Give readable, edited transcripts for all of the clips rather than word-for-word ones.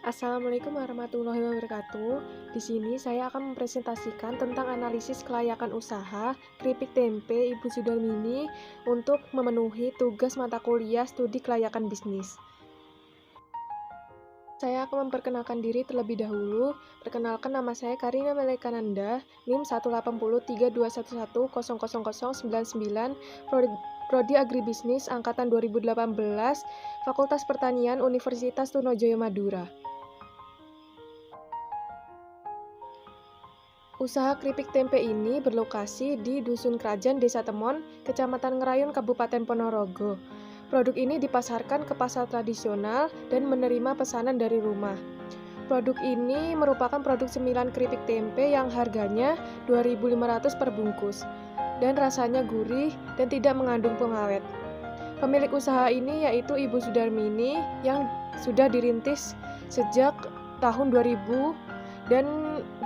Assalamualaikum warahmatullahi wabarakatuh. Di sini saya akan mempresentasikan tentang analisis kelayakan usaha keripik tempe Ibu Sudarmini untuk memenuhi tugas mata kuliah studi kelayakan bisnis. Saya akan memperkenalkan diri terlebih dahulu. Perkenalkan, nama saya Karina Melekananda, NIM 1803211000099, Prodi Agribisnis Angkatan 2018, Fakultas Pertanian Universitas Trunojoyo Madura. Usaha keripik tempe ini berlokasi di Dusun Krajan, Desa Temon, Kecamatan Ngerayun, Kabupaten Ponorogo. Produk ini dipasarkan ke pasar tradisional dan menerima pesanan dari rumah. Produk ini merupakan produk cemilan keripik tempe yang harganya 2.500 per bungkus dan rasanya gurih dan tidak mengandung pengawet. Pemilik usaha ini yaitu Ibu Sudarmini yang sudah dirintis sejak tahun 2000 dan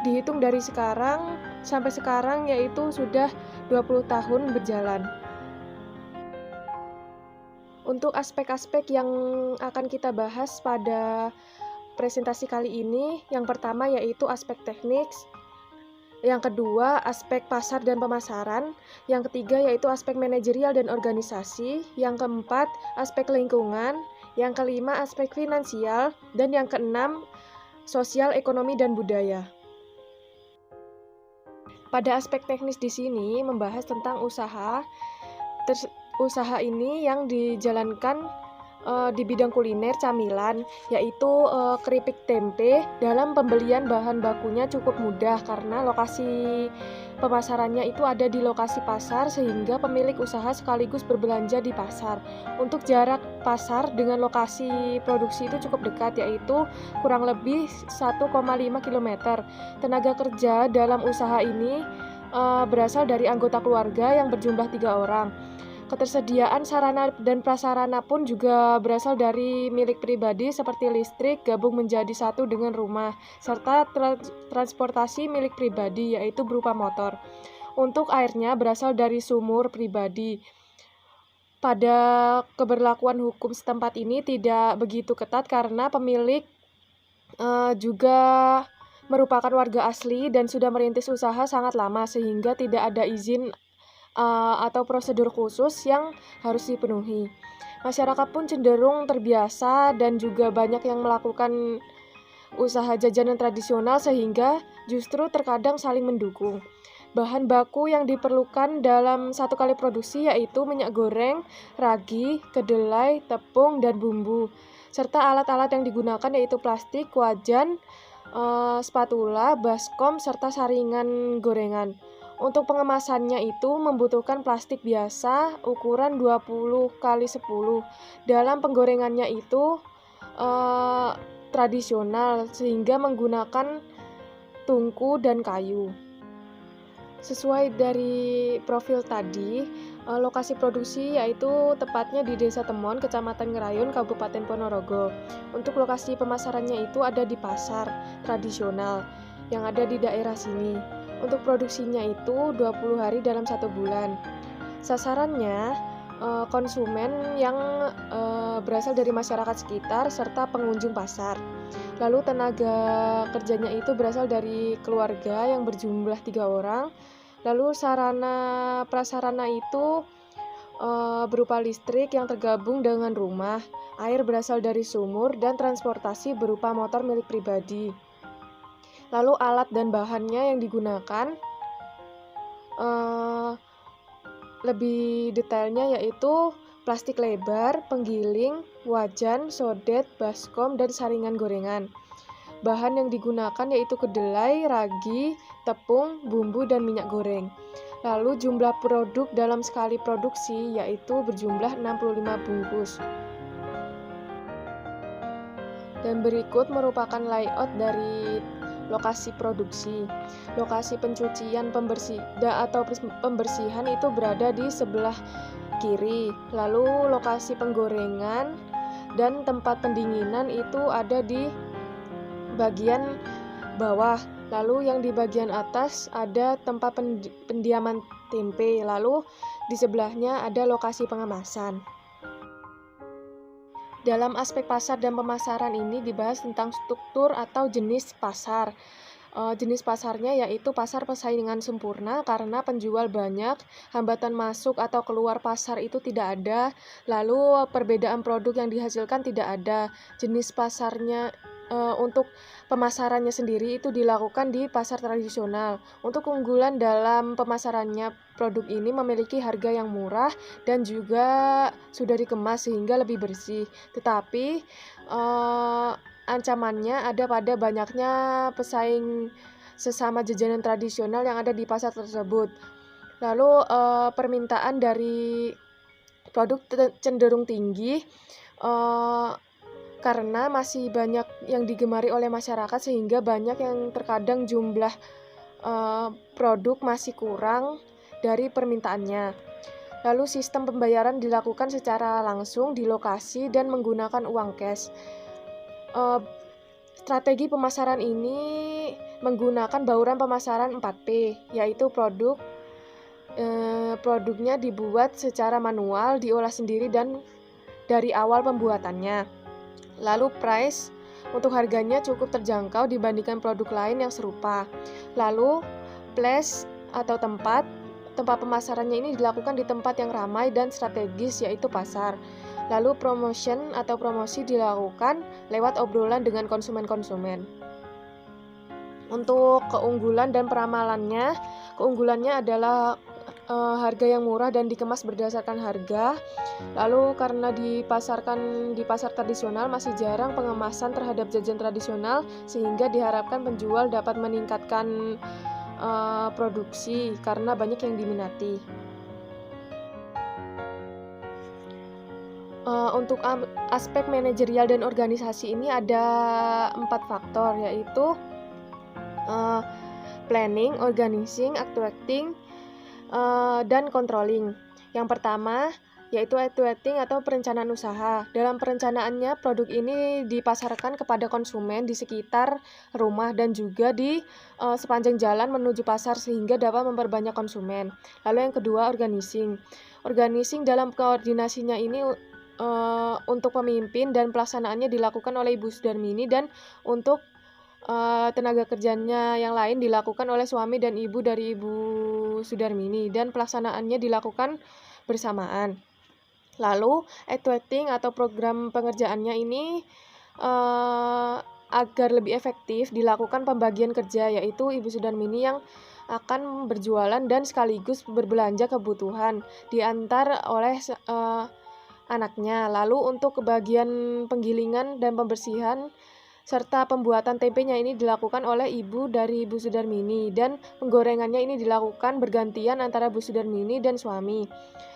dihitung dari sekarang sampai sekarang yaitu sudah 20 tahun berjalan. Untuk aspek-aspek yang akan kita bahas pada presentasi kali ini, yang pertama yaitu aspek teknik, yang kedua aspek pasar dan pemasaran, yang ketiga yaitu aspek manajerial dan organisasi, yang keempat aspek lingkungan, yang kelima aspek finansial, dan yang keenam sosial, ekonomi, dan budaya. Pada aspek teknis di sini membahas tentang usaha ini yang dijalankan di bidang kuliner camilan, yaitu keripik tempe. Dalam pembelian bahan bakunya cukup mudah karena lokasi pemasarannya itu ada di lokasi pasar sehingga pemilik usaha sekaligus berbelanja di pasar. Untuk jarak pasar dengan lokasi produksi itu cukup dekat, yaitu kurang lebih 1,5 km. Tenaga kerja dalam usaha ini berasal dari anggota keluarga yang berjumlah 3 orang. Ketersediaan sarana dan prasarana pun juga berasal dari milik pribadi seperti listrik gabung menjadi satu dengan rumah, serta transportasi milik pribadi yaitu berupa motor. Untuk airnya berasal dari sumur pribadi. Pada keberlakuan hukum setempat ini tidak begitu ketat karena pemilik juga merupakan warga asli dan sudah merintis usaha sangat lama sehingga tidak ada izin atau prosedur khusus yang harus dipenuhi. Masyarakat pun cenderung terbiasa dan juga banyak yang melakukan usaha jajanan tradisional sehingga justru terkadang saling mendukung. Bahan baku yang diperlukan dalam satu kali produksi yaitu minyak goreng, ragi, kedelai, tepung, dan bumbu. Serta alat-alat yang digunakan yaitu plastik, wajan, spatula, baskom, serta saringan gorengan. Untuk pengemasannya itu membutuhkan plastik biasa ukuran 20 x 10. Dalam penggorengannya itu tradisional sehingga menggunakan tungku dan kayu. Sesuai dari profil tadi, lokasi produksi yaitu tepatnya di Desa Temon, Kecamatan Ngerayun, Kabupaten Ponorogo. Untuk lokasi pemasarannya itu ada di pasar tradisional yang ada di daerah sini. Untuk produksinya itu 20 hari dalam 1 bulan. Sasarannya konsumen yang berasal dari masyarakat sekitar serta pengunjung pasar. Lalu tenaga kerjanya itu berasal dari keluarga yang berjumlah 3 orang. Lalu sarana prasarana itu berupa listrik yang tergabung dengan rumah, air berasal dari sumur, dan transportasi berupa motor milik pribadi. Lalu alat dan bahannya yang digunakan lebih detailnya yaitu plastik lebar, penggiling, wajan, sodet, baskom, dan saringan gorengan. Bahan yang digunakan yaitu kedelai, ragi, tepung, bumbu, dan minyak goreng. Lalu jumlah produk dalam sekali produksi yaitu berjumlah 65 bungkus. Dan berikut merupakan layout dari lokasi produksi. Lokasi pencucian pembersihan itu berada di sebelah kiri. Lalu lokasi penggorengan dan tempat pendinginan itu ada di bagian bawah. Lalu yang di bagian atas ada tempat pendiaman tempe. Lalu di sebelahnya ada lokasi pengemasan. Dalam aspek pasar dan pemasaran ini dibahas tentang struktur atau jenis pasar. Jenis pasarnya yaitu pasar persaingan sempurna karena penjual banyak, hambatan masuk atau keluar pasar itu tidak ada, lalu perbedaan produk yang dihasilkan tidak ada. Jenis pasarnya untuk pemasarannya sendiri itu dilakukan di pasar tradisional. Untuk keunggulan dalam pemasarannya, produk ini memiliki harga yang murah dan juga sudah dikemas sehingga lebih bersih. Tetapi ancamannya ada pada banyaknya pesaing sesama jajanan tradisional yang ada di pasar tersebut. Lalu permintaan dari produk cenderung tinggi karena masih banyak yang digemari oleh masyarakat sehingga banyak yang terkadang jumlah produk masih kurang dari permintaannya. Lalu sistem pembayaran dilakukan secara langsung di lokasi dan menggunakan uang cash. Strategi pemasaran ini menggunakan bauran pemasaran 4P, yaitu produknya dibuat secara manual, diolah sendiri dan dari awal pembuatannya. Lalu price untuk harganya cukup terjangkau dibandingkan produk lain yang serupa. Lalu place atau tempat pemasarannya ini dilakukan di tempat yang ramai dan strategis, yaitu pasar. Lalu promotion atau promosi dilakukan lewat obrolan dengan konsumen-konsumen. Untuk keunggulan dan peramalannya, keunggulannya adalah harga yang murah dan dikemas berdasarkan harga. Lalu karena dipasarkan di pasar tradisional masih jarang pengemasan terhadap jajan tradisional sehingga diharapkan penjual dapat meningkatkan produksi karena banyak yang diminati. Untuk aspek manajerial dan organisasi ini ada 4 faktor, yaitu planning, organizing, actuating, dan controlling. Yang pertama yaitu actuating atau perencanaan usaha. Dalam perencanaannya, produk ini dipasarkan kepada konsumen di sekitar rumah dan juga di sepanjang jalan menuju pasar sehingga dapat memperbanyak konsumen. Lalu yang kedua, organizing. Organizing dalam koordinasinya ini untuk pemimpin dan pelaksanaannya dilakukan oleh Ibu Sudarmini, dan untuk tenaga kerjanya yang lain dilakukan oleh suami dan ibu dari Ibu Sudarmini, dan pelaksanaannya dilakukan bersamaan. Lalu actuating atau program pengerjaannya ini agar lebih efektif dilakukan pembagian kerja, yaitu Ibu Sudarmini yang akan berjualan dan sekaligus berbelanja kebutuhan diantar oleh anaknya. Lalu untuk kebagian penggilingan dan pembersihan serta pembuatan tempenya ini dilakukan oleh ibu dari Bu Sudarmini, dan penggorengannya ini dilakukan bergantian antara Bu Sudarmini dan suami.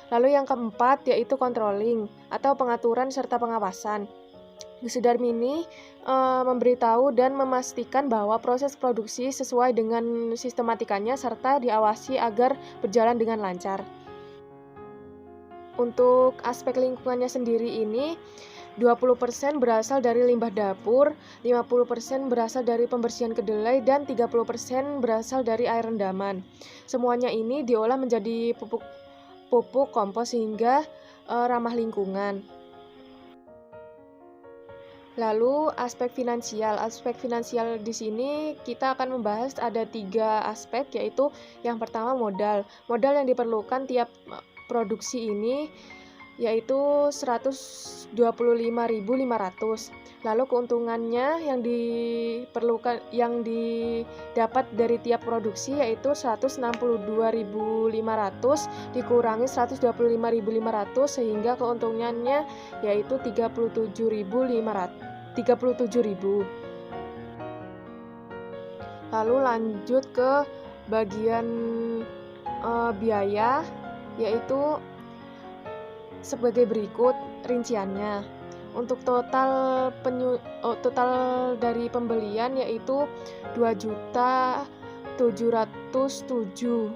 Lalu yang keempat yaitu controlling atau pengaturan serta pengawasan. Bu Sudarmini memberitahu dan memastikan bahwa proses produksi sesuai dengan sistematikanya serta diawasi agar berjalan dengan lancar. Untuk aspek lingkungannya sendiri ini 20% berasal dari limbah dapur, 50% berasal dari pembersihan kedelai, dan 30% berasal dari air rendaman. Semuanya ini diolah menjadi pupuk kompos sehingga ramah lingkungan. Lalu aspek finansial. Aspek finansial di sini kita akan membahas ada 3 aspek, yaitu yang pertama modal. Modal yang diperlukan tiap produksi ini yaitu 125.500. Lalu keuntungannya yang didapat dari tiap produksi yaitu 162.500 dikurangi 125.500 sehingga keuntungannya yaitu 37.000. Lalu lanjut ke bagian biaya, yaitu sebagai berikut rinciannya. Untuk total dari pembelian yaitu 2.707.000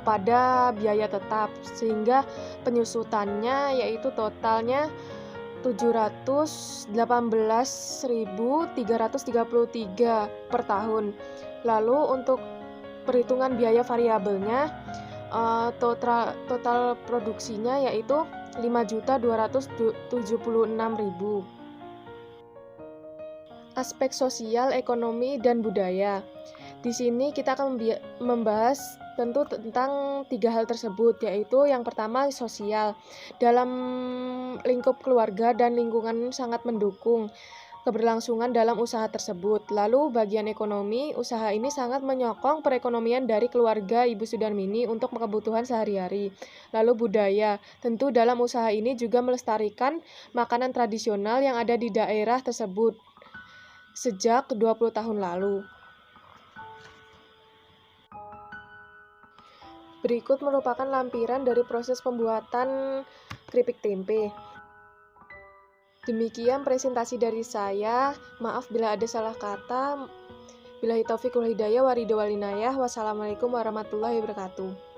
pada biaya tetap, sehingga penyusutannya yaitu totalnya 718.333 per tahun. Lalu untuk perhitungan biaya variabelnya, total produksinya yaitu 5.276.000. Aspek sosial, ekonomi, dan budaya. Di sini kita akan membahas tentu tentang 3 hal tersebut, yaitu yang pertama sosial. Dalam lingkup keluarga dan lingkungan sangat mendukung keberlangsungan dalam usaha tersebut. Lalu bagian ekonomi, usaha ini sangat menyokong perekonomian dari keluarga Ibu Sudarmini untuk kebutuhan sehari-hari. Lalu budaya, tentu dalam usaha ini juga melestarikan makanan tradisional yang ada di daerah tersebut sejak 20 tahun lalu. Berikut merupakan lampiran dari proses pembuatan keripik tempe. Demikian presentasi dari saya. Maaf bila ada salah kata. Billahi taufiq wal hidayah wa ridho wal inayah. Wassalamualaikum warahmatullahi wabarakatuh.